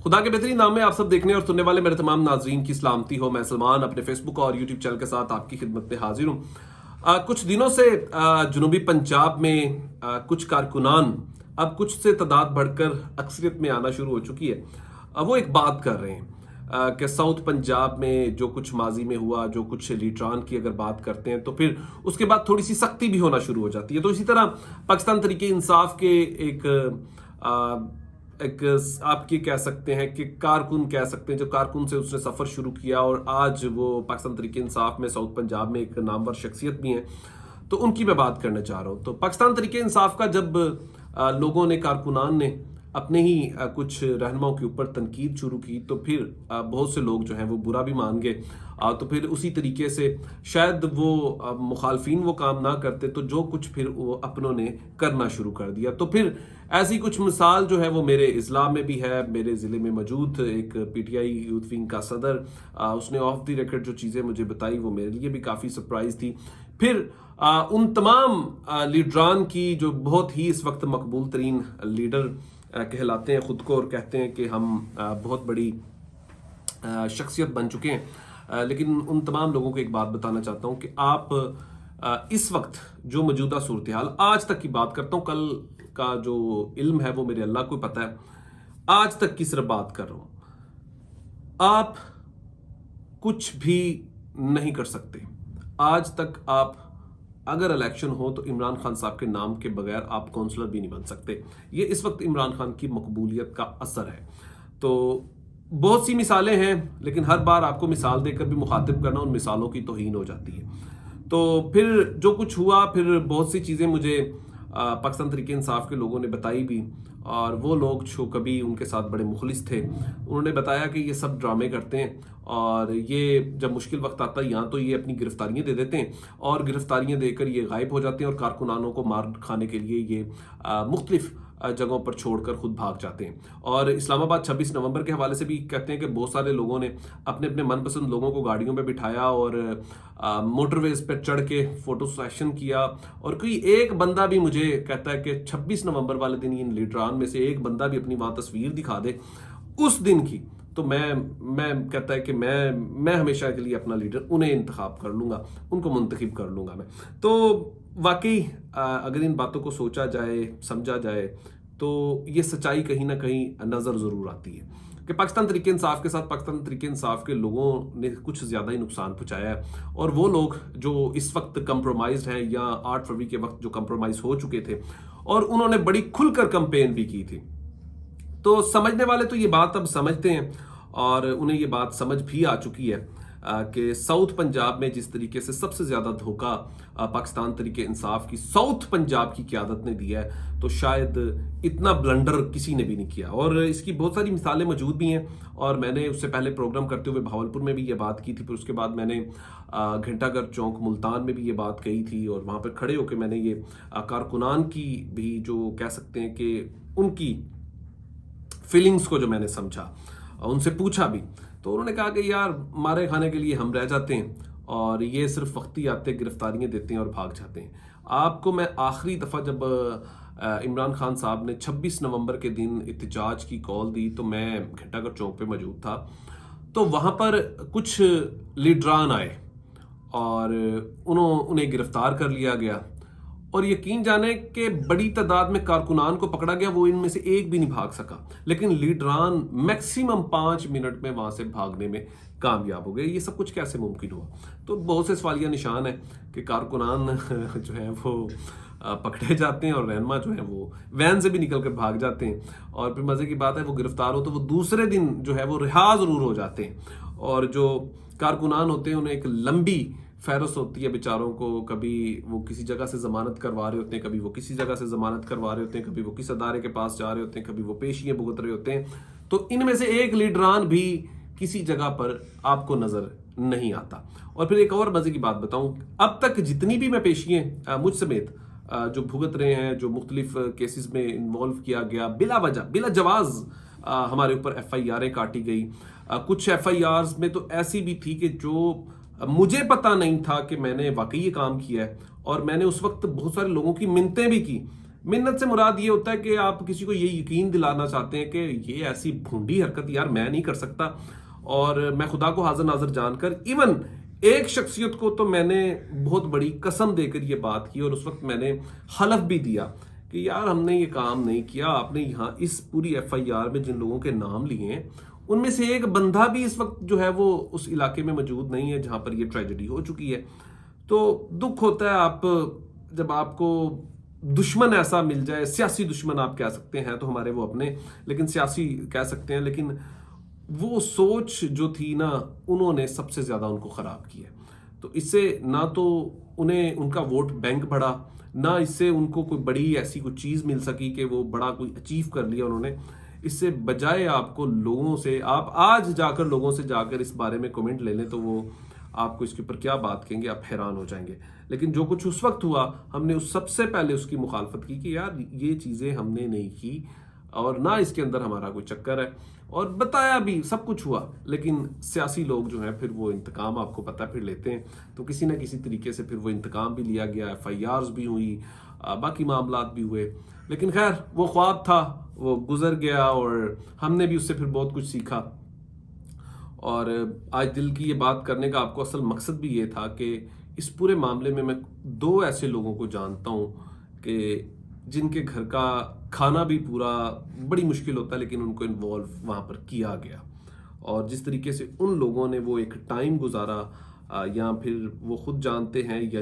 खुदा के बेहतरीन नाम में आप सब देखने और सुनने वाले मेरे तमाम नाजरीन की सलामती हो। मैं सलमान अपने फेसबुक और यूट्यूब चैनल के साथ आपकी खिदमत में हाजिर हूँ। कुछ दिनों से जनूबी पंजाब में कुछ कारकुनान अब कुछ से तादाद बढ़कर अक्सरियत में आना शुरू हो चुकी है। वो एक बात कर रहे हैं कि साउथ पंजाब में जो कुछ माजी में हुआ, जो कुछ लीडरान की अगर बात करते हैं तो फिर उसके बाद थोड़ी सी सख्ती भी होना शुरू हो जाती है। तो इसी तरह पाकिस्तान तरीके इंसाफ के एक आप ये कह सकते हैं कि कारकुन कह सकते हैं, जो कारकुन से उसने सफ़र शुरू किया और आज वो पाकिस्तान तरीके इंसाफ में साउथ पंजाब में एक नामवर शख्सियत भी हैं, तो उनकी मैं बात करना चाह रहा हूँ। तो पाकिस्तान तरीके इंसाफ का जब लोगों ने, कारकुनान ने अपने ही कुछ रहनुमाओं के ऊपर तनकीद शुरू की तो फिर बहुत से लोग जो हैं वो बुरा भी मान गए। तो फिर उसी तरीके से शायद वो मुखालफिन वो काम ना करते तो जो कुछ फिर वो अपनों ने करना शुरू कर दिया। तो फिर ऐसी कुछ मिसाल जो है वो मेरे इस्लाह में भी है। मेरे ज़िले में मौजूद एक पीटीआई यूथ विंग का सदर, उसने ऑफ द रिकॉर्ड जो चीज़ें मुझे बताई वो मेरे लिए भी काफ़ी सरप्राइज थी। फिर उन तमाम लीडरान की जो बहुत ही इस वक्त मकबूल तरीन लीडर कहलाते हैं ख़ुद को और कहते हैं कि हम बहुत बड़ी शख्सियत बन चुके हैं, लेकिन उन तमाम लोगों को एक बात बताना चाहता हूं कि आप इस वक्त जो मौजूदा सूरत हाल, आज तक की बात करता हूं, कल का जो इल्म है वो मेरे अल्लाह को पता है, आज तक की सिर्फ बात कर रहा हूं। आप कुछ भी नहीं कर सकते। आज तक आप अगर इलेक्शन हो तो इमरान खान साहब के नाम के बगैर आप काउंसलर भी नहीं बन सकते। ये इस वक्त इमरान खान की मकबूलियत का असर है। तो बहुत सी मिसालें हैं, लेकिन हर बार आपको मिसाल देकर भी मुखातिब करना उन मिसालों की तौहीन हो जाती है। तो फिर जो कुछ हुआ, फिर बहुत सी चीज़ें मुझे पाकिस्तान तरीके इंसाफ के लोगों ने बताई भी, और वो लोग जो कभी उनके साथ बड़े मुखलिस थे उन्होंने बताया कि ये सब ड्रामे करते हैं और ये जब मुश्किल वक्त आता है यहाँ तो ये अपनी गिरफ्तारियां दे देते हैं और गिरफ्तारियां देकर ये गायब हो जाते हैं और कारकुनानों को मार खाने के लिए ये मुख्तलिफ जगहों पर छोड़कर खुद भाग जाते हैं। और इस्लामाबाद 26 नवंबर के हवाले से भी कहते हैं कि बहुत सारे लोगों ने अपने अपने मनपसंद लोगों को गाड़ियों में बिठाया और मोटरवेज पर चढ़ के फोटो सेशन किया। और कोई एक बंदा भी मुझे कहता है कि 26 नवंबर वाले दिन इन लीडरान में से एक बंदा भी अपनी वहां तस्वीर दिखा दे उस दिन की, तो मैं कहता है कि मैं हमेशा के लिए अपना लीडर उन्हें इंतखाब कर लूंगा, उनको मुंतखब कर लूंगा मैं। तो वाकई अगर इन बातों को सोचा जाए, समझा जाए, तो ये सच्चाई कहीं ना कहीं नज़र ज़रूर आती है कि पाकिस्तान तरीके इंसाफ के साथ पाकिस्तान तरीके इंसाफ के लोगों ने कुछ ज़्यादा ही नुकसान पहुंचाया है। और वो लोग जो इस वक्त कंप्रोमाइज हैं या 8 फरवरी के वक्त जो कंप्रोमाइज हो चुके थे और उन्होंने बड़ी खुलकर कंपेन भी की थी, तो समझने वाले तो ये बात अब समझते हैं और उन्हें ये बात समझ भी आ चुकी है कि साउथ पंजाब में जिस तरीके से सबसे ज़्यादा धोखा पाकिस्तान तरीके इंसाफ की साउथ पंजाब की क़यादत ने दिया है, तो शायद इतना ब्लंडर किसी ने भी नहीं किया। और इसकी बहुत सारी मिसालें मौजूद भी हैं और मैंने उससे पहले प्रोग्राम करते हुए भावलपुर में भी ये बात की थी, फिर उसके बाद मैंने घंटाघर चौक मुल्तान में भी ये बात कही थी और वहाँ पर खड़े होकर मैंने ये कारकुनान की भी जो कह सकते हैं कि उनकी फीलिंग्स को जो मैंने समझा, उनसे पूछा भी, तो उन्होंने कहा कि यार मारे खाने के लिए हम रह जाते हैं और ये सिर्फ वक्ती आते गिरफ्तारियां देते हैं और भाग जाते हैं। आपको मैं आखिरी दफ़ा जब इमरान खान साहब ने 26 नवंबर के दिन एहतजाज की कॉल दी तो मैं घंटाघर चौक पे मौजूद था। तो वहाँ पर कुछ लीडरान आए और उन्हें गिरफ्तार कर लिया गया और यकीन जाने कि बड़ी तादाद में कारकुनान को पकड़ा गया, वो इनमें से एक भी नहीं भाग सका, लेकिन लीडरान मैक्सिमम 5 मिनट में वहां से भागने में कामयाब हो गए। ये सब कुछ कैसे मुमकिन हुआ? तो बहुत से सवालिया निशान है कि कारकुनान जो है वो पकड़े जाते हैं और रहनुमा जो है वो वैन से भी निकल कर भाग जाते हैं और फिर मजे की बात है वो गिरफ्तार हो तो वो दूसरे दिन जो है वो रिहा जरूर हो जाते हैं। और जो कारकुनान होते हैं उन्हें एक लंबी फहरिस्त होती है बेचारों को, कभी वो किसी जगह से जमानत करवा रहे होते हैं, कभी वो किसी जगह से जमानत करवा रहे होते हैं, कभी वो किस अदारे के पास जा रहे होते हैं, कभी वो पेशियां भुगत रहे होते हैं। तो इनमें से एक लीडरान भी किसी जगह पर आपको नजर नहीं आता। और फिर एक और मजे की बात बताऊं, अब तक जितनी भी मैं पेशियां मुझ समेत जो भुगत रहे हैं, जो मुख्तलिफ केसेस में इन्वॉल्व किया गया बिला वजह बिला जवाज हमारे ऊपर FIR काटी गई। कुछ FIRs में तो ऐसी भी थी कि जो मुझे पता नहीं था कि मैंने वाकई ये काम किया है और मैंने उस वक्त बहुत सारे लोगों की मिन्नतें भी की मिन्नत से मुराद ये होता है कि आप किसी को ये यकीन दिलाना चाहते हैं कि ये ऐसी भूंडी हरकत यार मैं नहीं कर सकता, और मैं खुदा को हाजिर नाजिर जानकर, इवन एक शख्सियत को तो मैंने बहुत बड़ी कसम देकर ये बात की और उस वक्त मैंने हलफ भी दिया कि यार हमने ये काम नहीं किया। आपने यहाँ इस पूरी FIR में जिन लोगों के नाम लिए हैं उनमें से एक बंदा भी इस वक्त जो है वो उस इलाके में मौजूद नहीं है जहां पर ये ट्रेजेडी हो चुकी है। तो दुख होता है आप जब आपको दुश्मन ऐसा मिल जाए, सियासी दुश्मन आप कह सकते हैं तो हमारे वो अपने, लेकिन सियासी कह सकते हैं, लेकिन वो सोच जो थी ना उन्होंने सबसे ज्यादा उनको खराब किया। तो इससे ना तो उन्हें उनका वोट बैंक बढ़ा, ना इससे उनको कोई बड़ी ऐसी कोई चीज मिल सकी कि वो बड़ा कोई अचीव कर लिया उन्होंने। इससे बजाय आपको लोगों से, आप आज जाकर लोगों से जाकर इस बारे में कमेंट ले लें तो वो आपको इसके ऊपर क्या बात कहेंगे, आप हैरान हो जाएंगे। लेकिन जो कुछ उस वक्त हुआ, हमने उस सबसे पहले उसकी मुखालफत की कि यार ये चीजें हमने नहीं की और ना इसके अंदर हमारा कोई चक्कर है, और बताया भी, सब कुछ हुआ। लेकिन सियासी लोग जो हैं फिर वो इंतकाम, आपको पता है, फिर लेते हैं। तो किसी ना किसी तरीके से फिर वो इंतकाम भी लिया गया, FIRs भी हुई, बाकी मामलात भी हुए। लेकिन खैर वो ख्वाब था, वो गुजर गया और हमने भी उससे फिर बहुत कुछ सीखा। और आज दिल की ये बात करने का आपको असल मकसद भी ये था कि इस पूरे मामले में मैं 2 ऐसे लोगों को जानता हूँ कि जिनके घर का खाना भी पूरा बड़ी मुश्किल होता है, लेकिन उनको इन्वॉल्व वहाँ पर किया गया। और जिस तरीके से उन लोगों ने वो एक टाइम गुजारा, या फिर वो खुद जानते हैं या